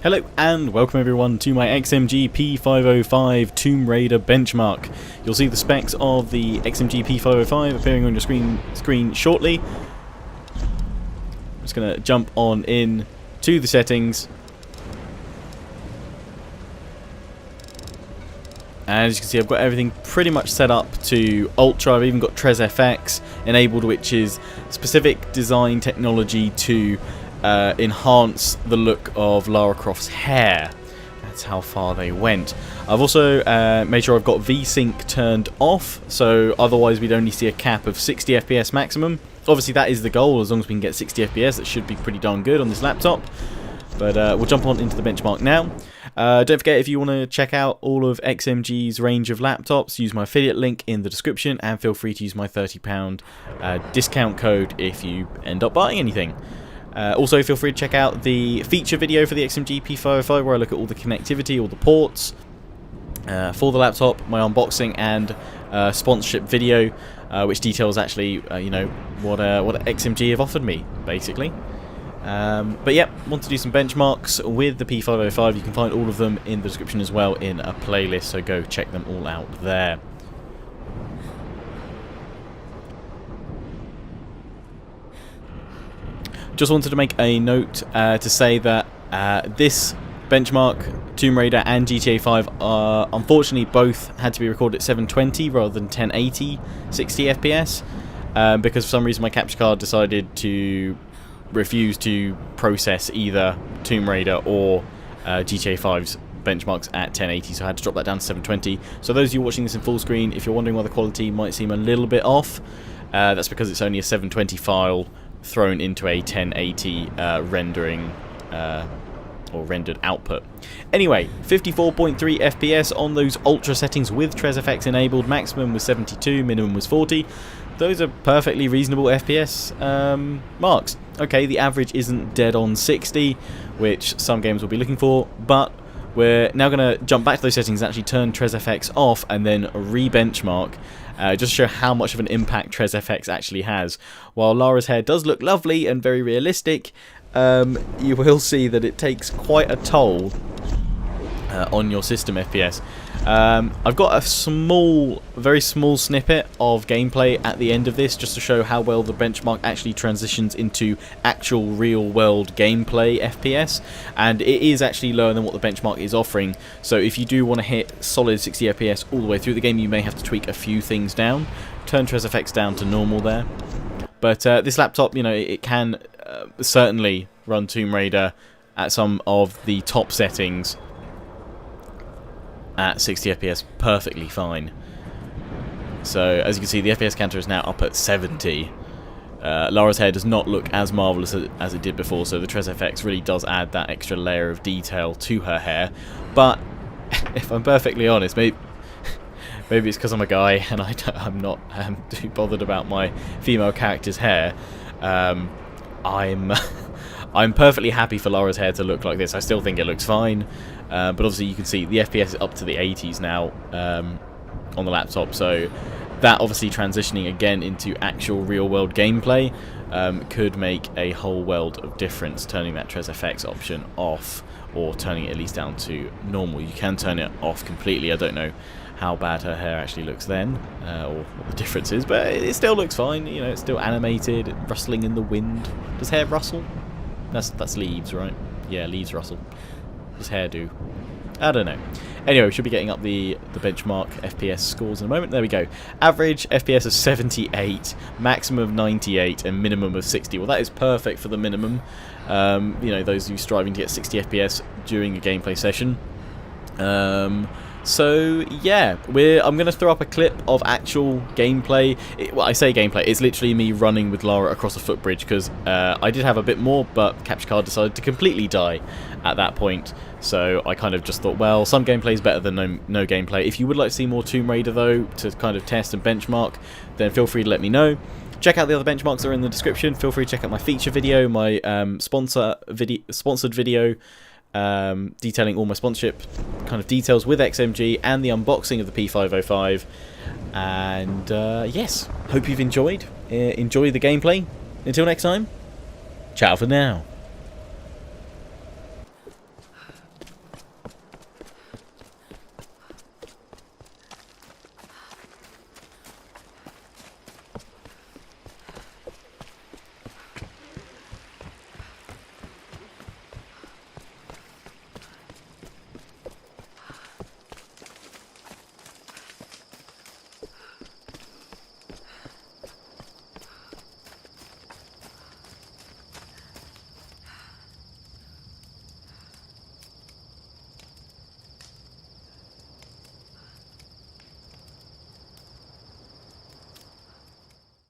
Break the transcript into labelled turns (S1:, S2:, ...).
S1: Hello and welcome everyone to my XMG P505 Tomb Raider benchmark. You'll see the specs of the XMG P505 appearing on your screen shortly. I'm just going to jump on in to the settings. And as you can see, I've got everything pretty much set up to Ultra. I've even got TresFX enabled, which is specific design technology to enhance the look of Lara Croft's hair. That's how far they went. I've also made sure I've got VSync turned off, so otherwise we'd only see a cap of 60 FPS maximum. Obviously that is the goal. As long as we can get 60 FPS, that should be pretty darn good on this laptop. But we'll jump on into the benchmark now. Don't forget, if you want to check out all of XMG's range of laptops, use my affiliate link in the description, and feel free to use my £30 discount code if you end up buying anything. Also, feel free to check out the feature video for the XMG P505, where I look at all the connectivity, all the ports for the laptop, my unboxing and sponsorship video, which details actually, you know, what XMG have offered me, basically. But yeah, want to do some benchmarks with the P505. You can find all of them in the description as well in a playlist, so go check them all out there. Just wanted to make a note to say that this benchmark, Tomb Raider and GTA 5, unfortunately both had to be recorded at 720 rather than 1080 60 FPS, because for some reason my capture card decided to refuse to process either Tomb Raider or GTA 5's benchmarks at 1080, so I had to drop that down to 720. So those of you watching this in full screen, if you're wondering why the quality might seem a little bit off, that's because it's only a 720 file thrown into a 1080 rendering or rendered output. Anyway, 54.3 FPS on those ultra settings with TresFX enabled. Maximum was 72, minimum was 40. Those are perfectly reasonable FPS marks. Okay, the average isn't dead on 60, which some games will be looking for, but we're now going to jump back to those settings and actually turn TresFX off and then re-benchmark, just to show how much of an impact TresFX actually has. While Lara's hair does look lovely and very realistic, you will see that it takes quite a toll on your system FPS. I've got a very small snippet of gameplay at the end of this, just to show how well the benchmark actually transitions into actual real-world gameplay FPS, and it is actually lower than what the benchmark is offering. So if you do want to hit solid 60 FPS all the way through the game, you may have to tweak a few things down. Turn TresFX down to normal there. But this laptop, you know, it can certainly run Tomb Raider at some of the top settings at 60 FPS perfectly fine. So as you can see, the FPS counter is now up at 70. Lara's hair does not look as marvellous as it did before, so the TresFX really does add that extra layer of detail to her hair. But if I'm perfectly honest, maybe it's because I'm a guy and I'm not too bothered about my female character's hair. I'm perfectly happy for Lara's hair to look like this. I still think it looks fine, but obviously you can see the FPS is up to the 80s now on the laptop, so that obviously transitioning again into actual real-world gameplay could make a whole world of difference, turning that TresFX option off or turning it at least down to normal. You can turn it off completely. I don't know how bad her hair actually looks then, or what the difference is, but it still looks fine. You know, it's still animated, rustling in the wind. Does hair rustle? That's leaves, right? Yeah, leaves rustle. Does hair do? I don't know. Anyway, we should be getting up the benchmark FPS scores in a moment. There we go. Average FPS of 78, maximum of 98, and minimum of 60. Well, that is perfect for the minimum. You know, those of you striving to get 60 FPS during a gameplay session. So yeah, I'm going to throw up a clip of actual gameplay. Well, I say gameplay, it's literally me running with Lara across a footbridge, because I did have a bit more, but the capture card decided to completely die at that point. So I kind of just thought, well, some gameplay is better than no gameplay. If you would like to see more Tomb Raider though, to kind of test and benchmark, then feel free to let me know. Check out the other benchmarks that are in the description. Feel free to check out my feature video, my sponsored video, detailing all my sponsorship kind of details with XMG, and the unboxing of the P505. And yes, hope you've enjoyed the gameplay. Until next time, ciao for now.